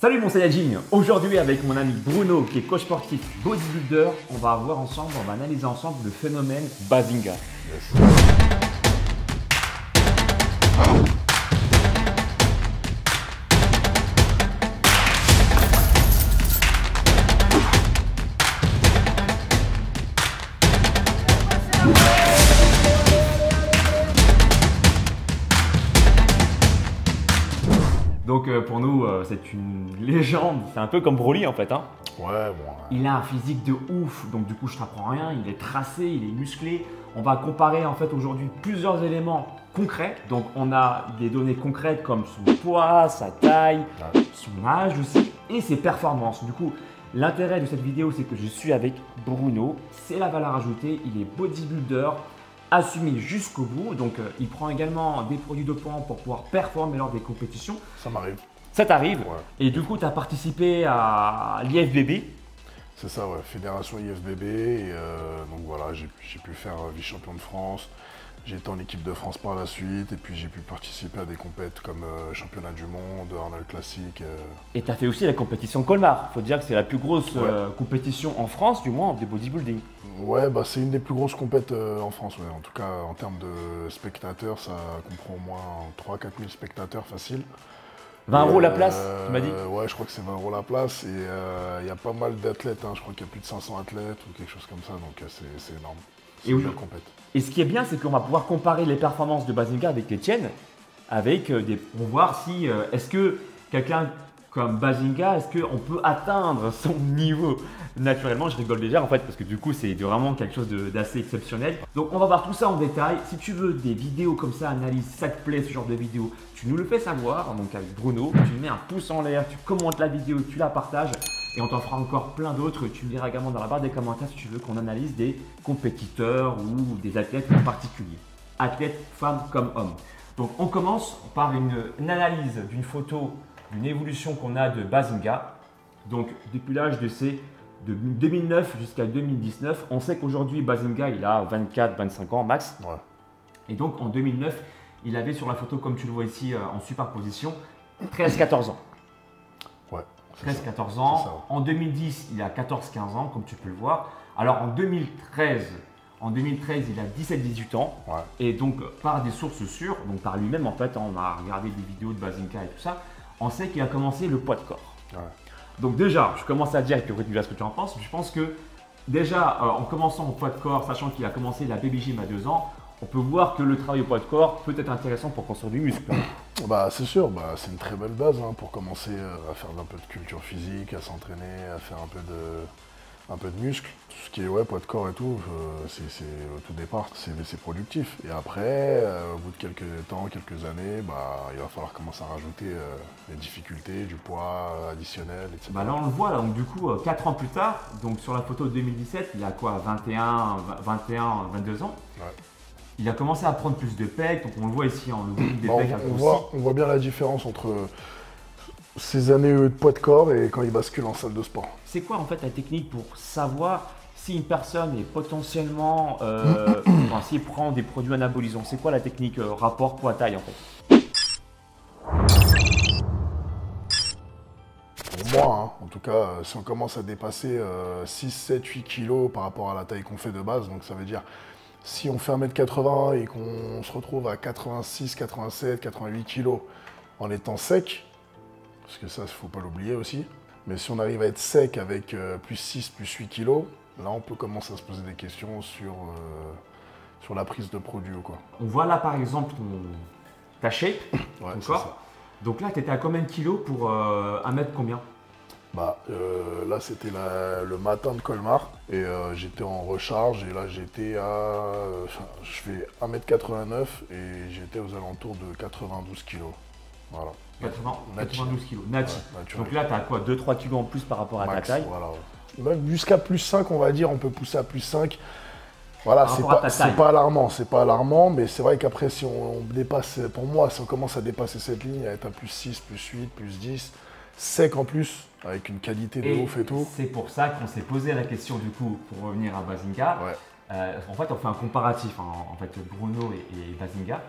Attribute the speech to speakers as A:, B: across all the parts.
A: Salut mon Saiyajin. Aujourd'hui avec mon ami Bruno qui est coach sportif bodybuilder, on va analyser ensemble le phénomène Bazinga.
B: Yes.
A: Donc pour nous, c'est une légende, c'est un peu comme Broly en fait. Hein.
B: Ouais, bon.
A: Il a un physique de ouf, donc du coup je t'apprends rien, il est tracé, il est musclé. On va comparer en fait aujourd'hui plusieurs éléments concrets. Donc on a des données concrètes comme son poids, sa taille, son âge aussi et ses performances. Du coup, l'intérêt de cette vidéo c'est que je suis avec Bruno, c'est la valeur ajoutée, il est bodybuilder, assumé jusqu'au bout, donc il prend également des produits dopants pour pouvoir performer lors des compétitions.
B: Ça m'arrive.
A: Ça t'arrive,
B: Ouais.
A: Et du coup tu as participé à l'IFBB.
B: C'est ça, ouais, Fédération IFBB, et donc voilà, j'ai pu faire vice-champion de France, j'ai été en équipe de France par la suite, et puis j'ai pu participer à des compètes comme championnat du monde, Arnold Classic.
A: Et tu as fait aussi la compétition Colmar, il faut dire que c'est la plus grosse
B: Ouais.
A: compétition en France, du moins de bodybuilding.
B: Ouais, bah c'est une des plus grosses compètes en France, ouais. En tout cas, en termes de spectateurs, ça comprend au moins 3-4 000 spectateurs facile.
A: 20
B: Et,
A: euros la place, tu m'as dit?
B: Ouais, je crois que c'est 20 € la place, et il y a pas mal d'athlètes, hein. Je crois qu'il y a plus de 500 athlètes ou quelque chose comme ça, donc c'est énorme. C'est
A: Et
B: une
A: oui.
B: belle compète.
A: Et ce qui est bien, c'est qu'on va pouvoir comparer les performances de Bazinga avec les tiennes, avec pour voir si est-ce que quelqu'un comme Bazinga, est-ce qu'on peut atteindre son niveau naturellement. Je rigole déjà en fait parce que du coup c'est vraiment quelque chose d'assez exceptionnel. Donc on va voir tout ça en détail. Si tu veux des vidéos comme ça, analyse, ça te plaît ce genre de vidéo, tu nous le fais savoir. Donc avec Bruno, tu mets un pouce en l'air, tu commentes la vidéo, tu la partages. Et on t'en fera encore plein d'autres. Tu me diras également dans la barre des commentaires si tu veux qu'on analyse des compétiteurs ou des athlètes en particulier. Athlètes, femmes comme hommes. Donc on commence par une analyse d'une photo, d'une évolution qu'on a de Bazinga. Donc depuis l'âge de 2009 jusqu'à 2019, on sait qu'aujourd'hui Bazinga il a 24-25 ans max.
B: Ouais.
A: Et donc en 2009, il avait sur la photo comme tu le vois ici en superposition 13-14 ans.
B: Ouais.
A: 13-14 ans.
B: C'est ça, ouais.
A: En 2010, il a 14-15 ans, comme tu peux le voir. Alors en 2013, il a 17-18 ans.
B: Ouais.
A: Et donc, par des sources sûres, donc par lui-même, en fait, on a regardé des vidéos de Bazinga et tout ça, on sait qu'il a commencé le poids de corps.
B: Ouais.
A: Donc déjà, je commence à dire, et puis après tu dis ce que tu en penses, je pense que déjà, en commençant au poids de corps, sachant qu'il a commencé la Baby Gym à 2 ans, on peut voir que le travail au poids de corps peut être intéressant pour construire du muscle.
B: Bah c'est sûr, bah, c'est une très belle base hein, pour commencer à faire un peu de culture physique, à s'entraîner, à faire un peu de muscle. Tout ce qui est poids de corps et tout, c'est au tout départ, c'est productif. Et après, au bout de quelques temps, quelques années, bah, il va falloir commencer à rajouter les difficultés, du poids additionnel, etc.
A: Bah là on le voit, là, donc du coup 4 ans plus tard, donc sur la photo de 2017, il a quoi, 22 ans.
B: Ouais.
A: Il a commencé à prendre plus de pecs, donc on le voit ici, le volume des
B: Bah,
A: pecs a grossi.
B: on voit bien la différence entre ces années de poids de corps et quand il bascule en salle de sport.
A: C'est quoi en fait la technique pour savoir si une personne est potentiellement, enfin, s'il prend des produits anabolisants? C'est quoi la technique rapport poids-taille en fait?
B: Pour moi, hein, en tout cas, si on commence à dépasser 6, 7, 8 kilos par rapport à la taille qu'on fait de base, donc ça veut dire si on fait 1m80 et qu'on se retrouve à 86, 87, 88 kilos en étant sec, parce que ça, il ne faut pas l'oublier aussi, mais si on arrive à être sec avec plus 6, plus 8 kilos, là on peut commencer à se poser des questions sur la prise de produit ou quoi.
A: On voit là par exemple ta shape,
B: Ouais,
A: ton
B: c'est
A: corps.
B: ça.
A: Donc là tu étais à combien de kilos pour 1 mètre combien?
B: Bah, là c'était le matin de Colmar et j'étais en recharge et là j'étais à, je fais 1m89 et j'étais aux alentours de 92 kilos. Voilà.
A: 92 kilos, nati.
B: Ouais, naturel.
A: Donc là tu as quoi, 2-3 kilos en plus par rapport à
B: Max,
A: ta taille?
B: voilà. Même jusqu'à plus 5 on va dire, on peut pousser à plus 5. Voilà,
A: Par rapport à ta taille.
B: c'est pas alarmant, mais c'est vrai qu'après si on dépasse, pour moi, si on commence à dépasser cette ligne, à être à plus 6, plus 8, plus 10, sec en plus, avec une qualité de ouf et tout.
A: C'est pour ça qu'on s'est posé la question du coup, pour revenir à Bazinga.
B: Ouais.
A: En fait, on fait un comparatif, hein, en fait, Bruno et Bazinga.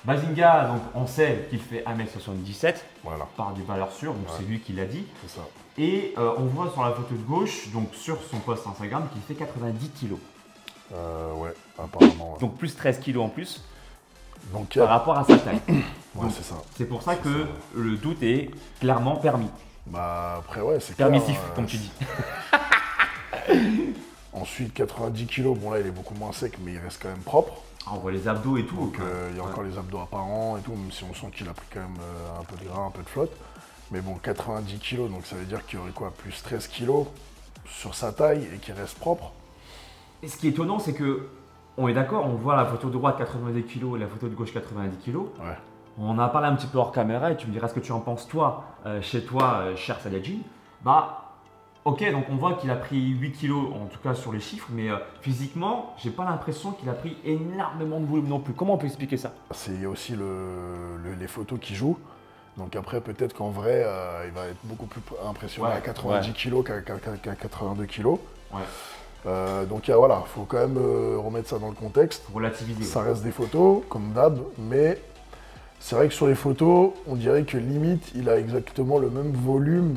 A: Bazinga, donc on sait qu'il fait 1m77
B: Voilà,
A: par des valeurs sûres, donc
B: Ouais.
A: c'est lui qui l'a dit.
B: c'est ça.
A: Et on voit sur la photo de gauche, donc sur son post Instagram, qu'il fait 90 kg.
B: Ouais, apparemment. Ouais.
A: Donc plus 13 kg en plus
B: Donc,
A: par rapport à sa taille.
B: ouais, c'est ça.
A: C'est pour ça
B: C'est
A: que
B: ça.
A: le doute est clairement permis.
B: Bah, après, ouais, c'est clair.
A: Permissif, comme tu dis.
B: Ensuite, 90 kilos, bon là, il est beaucoup moins sec, mais il reste quand même propre.
A: Ah, on voit les abdos et tout.
B: Donc, il y a
A: Ouais.
B: encore les abdos apparents et tout, même si on sent qu'il a pris quand même un peu de gras, un peu de flotte. Mais bon, 90 kilos, donc ça veut dire qu'il y aurait quoi, plus 13 kilos sur sa taille et qu'il reste propre.
A: Et ce qui est étonnant, c'est que, on est d'accord, on voit la photo de droite 90 kg et la photo de gauche 90 kg.
B: Ouais.
A: On en a parlé un petit peu hors caméra et tu me diras ce que tu en penses toi, chez toi, cher Saladjin. Bah, ok, donc on voit qu'il a pris 8 kg, en tout cas sur les chiffres, mais physiquement, j'ai pas l'impression qu'il a pris énormément de volume non plus. Comment on peut expliquer ça?
B: Il y a aussi les photos qui jouent. Donc après, peut-être qu'en vrai, il va être beaucoup plus impressionné
A: Ouais,
B: à 90 kilos qu'à 82 kilos.
A: Ouais,
B: Donc voilà, il faut quand même remettre ça dans le contexte.
A: relativiser.
B: Ça reste des photos, comme d'hab, mais c'est vrai que sur les photos, on dirait que limite, il a exactement le même volume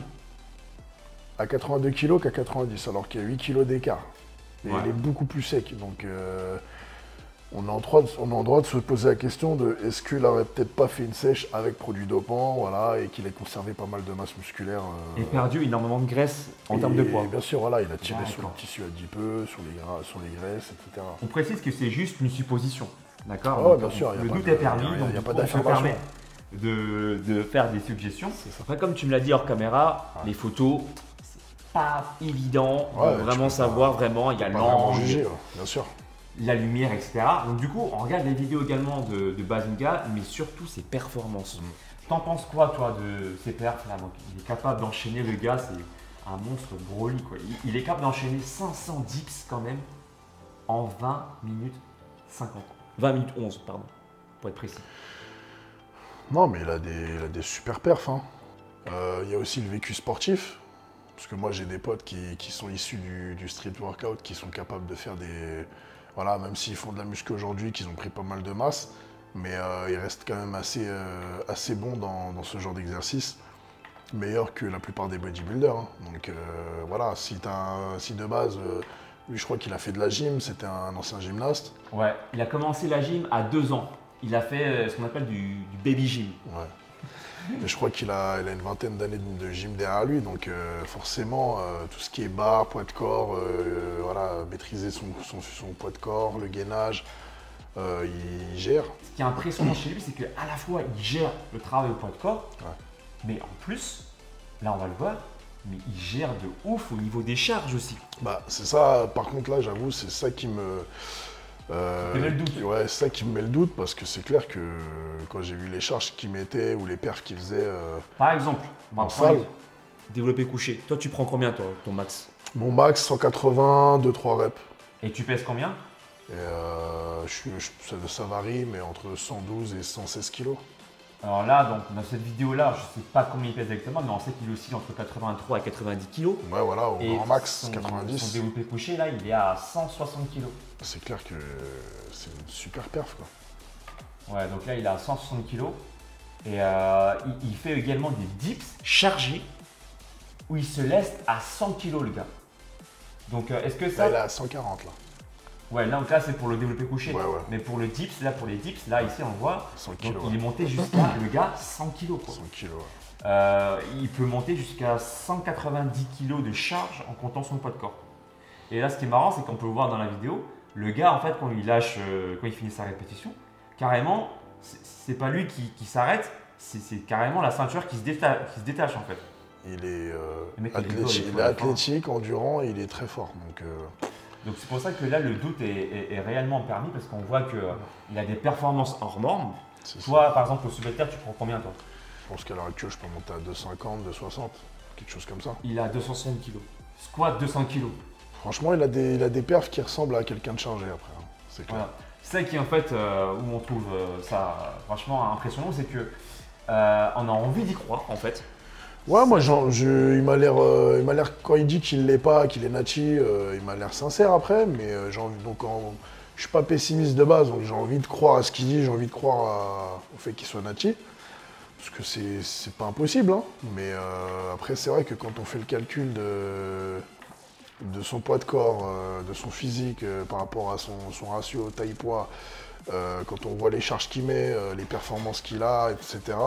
B: à 82 kg qu'à 90, alors qu'il y a 8 kg d'écart. Et
A: Ouais.
B: il est beaucoup plus sec. Donc on est en droit de se poser la question de est-ce qu'il n'aurait peut-être pas fait une sèche avec produits dopants, voilà, et qu'il ait conservé pas mal de masse musculaire.
A: Et perdu énormément de graisse en termes de poids.
B: Et bien sûr, voilà, il a tiré sur le
A: D'accord.
B: tissu adipeux, sur les gras, sur les graisses, etc.
A: On précise que c'est juste une supposition. D'accord?
B: Ah ouais,
A: Donc,
B: bien sûr, il y a
A: le
B: pas
A: doute
B: de-
A: est permis,
B: il y a- il y a
A: donc
B: pas
A: du coup, on se
B: d'affirmation.
A: permet de faire des suggestions.
B: C'est ça.
A: Après, comme tu me l'as dit hors caméra, les photos, c'est pas évident
B: Ouais,
A: de
B: tu
A: vraiment
B: peux
A: savoir vraiment, il y a
B: Pas vraiment
A: l'angle,
B: jugé, ouais, bien sûr.
A: la lumière, etc. Donc du coup, on regarde les vidéos également de Bazinga, mais surtout ses performances. T'en penses quoi, toi, de ses perfs là? Donc, il est capable d'enchaîner, le gars, c'est un monstre Broly, quoi. Il est capable d'enchaîner 500 dips quand même en 20 minutes 50. 20 minutes 11, pardon, pour être précis.
B: Non, mais il a des super perfs. Hein. Il y a aussi le vécu sportif. Parce que moi, j'ai des potes qui sont issus du street workout, qui sont capables de faire des... Voilà, même s'ils font de la muscu aujourd'hui, qu'ils ont pris pas mal de masse, mais ils restent quand même assez bons dans ce genre d'exercice. Meilleur que la plupart des bodybuilders. Hein. Donc voilà, si de base, lui, je crois qu'il a fait de la gym, c'était un ancien gymnaste.
A: Ouais, il a commencé la gym à 2 ans. Il a fait ce qu'on appelle du baby gym.
B: Ouais. Et je crois qu'il a une vingtaine d'années de gym derrière lui, donc forcément, tout ce qui est barre, poids de corps, voilà, maîtriser son poids de corps, le gainage, il gère.
A: Ce qui est impressionnant chez lui, c'est qu'à la fois, il gère le travail au poids de corps,
B: Ouais.
A: mais en plus, là on va le voir, mais il gère de ouf au niveau des charges aussi.
B: Bah, c'est ça, par contre, là, j'avoue, c'est ça qui me.
A: te met le doute.
B: Ouais, c'est ça qui me met le doute, parce que c'est clair que quand j'ai vu les charges qu'il mettait ou les perfs qu'il faisait,
A: Par exemple, on va
B: En
A: prendre
B: salle.
A: développé couché. Toi, tu prends combien, toi, ton max?
B: mon max 180, 2-3 reps.
A: Et tu pèses combien?
B: Et ça varie, mais entre 112 et 116 kilos.
A: Alors là, donc, dans cette vidéo-là, je ne sais pas combien il pèse exactement, mais on sait qu'il oscille entre 83 et 90 kg.
B: Ouais, voilà, au grand max, 90.
A: Son développé couché, là, il est à 160 kg.
B: C'est clair que c'est une super perf, quoi.
A: Ouais, donc là, il est à 160 kg. Et il fait également des dips chargés où il se laisse à 100 kg, le gars. Donc, est-ce que ça.
B: Là, il est à 140, là.
A: Ouais, là, en cas, c'est pour le développé couché.
B: Ouais, ouais.
A: Mais pour le dips, là, pour les dips, là, ici, on voit.
B: 100
A: Donc,
B: kilos.
A: il est monté jusqu'à, le gars, 100 kg. Quoi.
B: 100 kilos, ouais.
A: Il peut monter jusqu'à 190 kg de charge en comptant son poids de corps. Et là, ce qui est marrant, c'est qu'on peut le voir dans la vidéo. Le gars, en fait, quand il lâche, quand il finit sa répétition, carrément, c'est pas lui qui s'arrête, c'est carrément la ceinture qui se détache, en fait.
B: Il est
A: Le mec, il rigole,
B: athlétique,
A: il
B: il
A: faut
B: est
A: la fin.
B: athlétique, endurant, et il est très fort.
A: Donc c'est pour ça que là, le doute est réellement permis parce qu'on voit qu'il a des performances hors normes.
B: c'est ça.
A: Toi, par exemple, au soulevé de terre, tu prends combien, toi?
B: Je pense qu'à l'heure actuelle, je peux monter à 250, 260, quelque chose comme ça.
A: Il a 260 kg. Squat 200 kg.
B: Franchement, il a des perfs qui ressemblent à quelqu'un de chargé après. Hein. C'est clair.
A: Voilà. C'est ça qui, en fait, où on trouve ça franchement impressionnant, c'est que on a envie d'y croire, en fait.
B: Ouais, moi, il m'a l'air, quand il dit qu'il l'est pas, qu'il est natty, il m'a l'air sincère après, mais j'ai envie, donc je suis pas pessimiste de base, donc j'ai envie de croire à ce qu'il dit, j'ai envie de croire au fait qu'il soit Nati. Parce que c'est pas impossible, hein. Mais après, c'est vrai que quand on fait le calcul de son poids de corps, de son physique par rapport à son ratio taille-poids, quand on voit les charges qu'il met, les performances qu'il a, etc.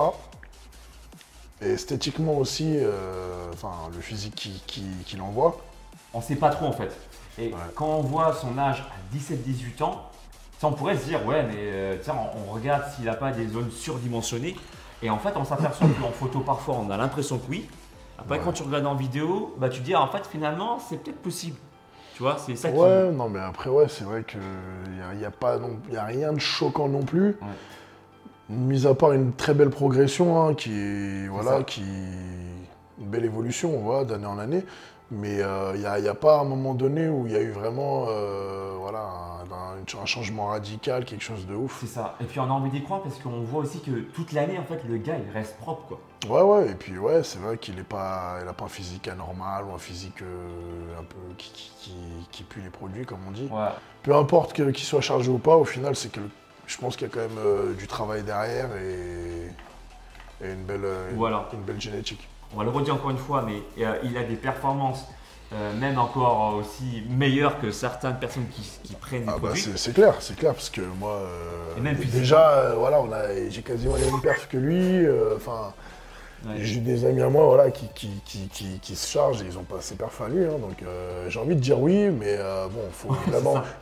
B: Et esthétiquement aussi, le physique qu'il envoie.
A: On sait pas trop en fait. Et quand on voit son âge à 17-18 ans, ça, on pourrait se dire, ouais, mais tiens, on regarde s'il n'a pas des zones surdimensionnées. Et en fait, on s'aperçoit qu'en photo, parfois, on a l'impression que oui. Après, quand tu regardes en vidéo, bah, tu te dis, en fait, finalement, c'est peut-être possible. Tu vois, c'est ça qui…
B: Ouais, non, mais après, c'est vrai qu'il n'y a rien de choquant non plus. Ouais. Mis à part une très belle progression, hein, une belle évolution d'année en année. Mais il n'y a pas un moment donné où il y a eu vraiment un changement radical, quelque chose de ouf.
A: C'est ça. Et puis on a envie d'y croire parce qu'on voit aussi que toute l'année, en fait, le gars, il reste propre, quoi.
B: Ouais. Et puis c'est vrai qu'il n'a pas un physique anormal ou un physique un peu qui pue les produits, comme on dit. Ouais. Peu importe qu'il soit chargé ou pas, au final, c'est que je pense qu'il y a quand même du travail derrière et une belle génétique.
A: On va le redire encore une fois, mais il a des performances même encore aussi meilleures que certaines personnes qui prennent des produits.
B: C'est clair, parce que moi, déjà, j'ai quasiment les mêmes perfs que lui. J'ai des amis à moi qui se chargent et ils ont pas ses perfs à lui. Hein, donc j'ai envie de dire oui, mais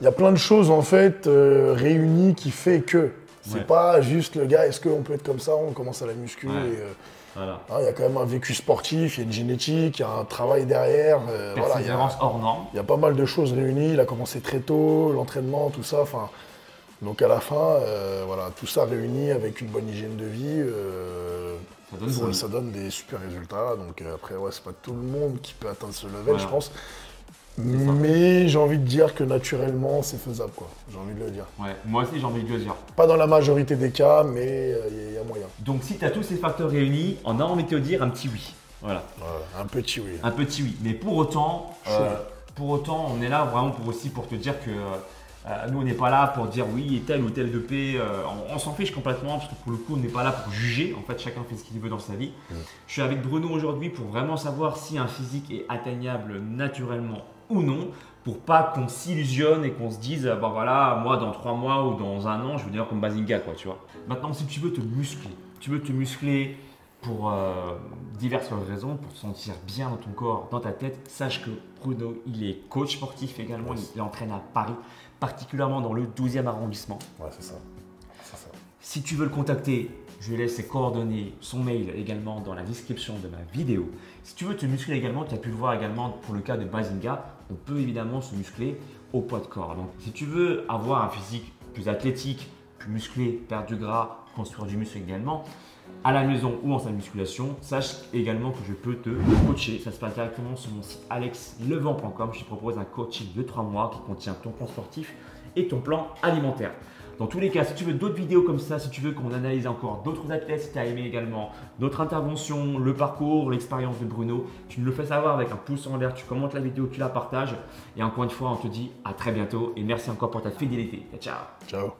B: il y a plein de choses en fait réunies qui fait que. C'est pas juste le gars, est-ce qu'on peut être comme ça, on commence à la muscu. Il y a quand même un vécu sportif, il y a une génétique, il y a un travail derrière.
A: Persévérance hors norme.
B: Il y a pas mal de choses réunies. Il a commencé très tôt, l'entraînement, tout ça. Donc à la fin, tout ça réuni avec une bonne hygiène de vie, ça donne des super résultats. Donc après, c'est pas tout le monde qui peut atteindre ce level, je pense. Mais j'ai envie de dire que naturellement, c'est faisable, quoi. J'ai envie de le dire.
A: Ouais, moi aussi, j'ai envie de le dire.
B: Pas dans la majorité des cas, mais il y a moyen.
A: Donc, si tu as tous ces facteurs réunis, on a envie de te dire un petit oui. Voilà.
B: Un petit oui.
A: Un petit oui. Mais pour autant, on est là vraiment pour te dire que nous, on n'est pas là pour dire oui, tel ou tel EP. On s'en fiche complètement parce que pour le coup, on n'est pas là pour juger. En fait, chacun fait ce qu'il veut dans sa vie. Je suis avec Bruno aujourd'hui pour vraiment savoir si un physique est atteignable naturellement ou non, pour pas qu'on s'illusionne et qu'on se dise moi dans 3 mois ou dans 1 an je veux devenir comme Bazinga, quoi, tu vois. Maintenant, si tu veux te muscler pour diverses raisons, pour te sentir bien dans ton corps, dans ta tête, sache que Bruno, il est coach sportif également, il entraîne à Paris, particulièrement dans le 12e arrondissement.
B: Ouais, c'est ça.
A: Si tu veux le contacter, je vais laisser ses coordonnées, son mail également dans la description de ma vidéo. Si tu veux te muscler également, tu as pu le voir également pour le cas de Bazinga, on peut évidemment se muscler au poids de corps. Donc si tu veux avoir un physique plus athlétique, plus musclé, perdre du gras, construire du muscle également, à la maison ou en salle de musculation, sache également que je peux te coacher. Ça se passe directement sur mon site alexlevent.com. Je te propose un coaching de 3 mois qui contient ton plan sportif et ton plan alimentaire. Dans tous les cas, si tu veux d'autres vidéos comme ça, si tu veux qu'on analyse encore d'autres athlètes, si tu as aimé également d'autres interventions, le parcours, l'expérience de Bruno, tu me le fais savoir avec un pouce en l'air, tu commentes la vidéo, tu la partages. Et encore une fois, on te dit à très bientôt et merci encore pour ta fidélité. Ciao.
B: Ciao.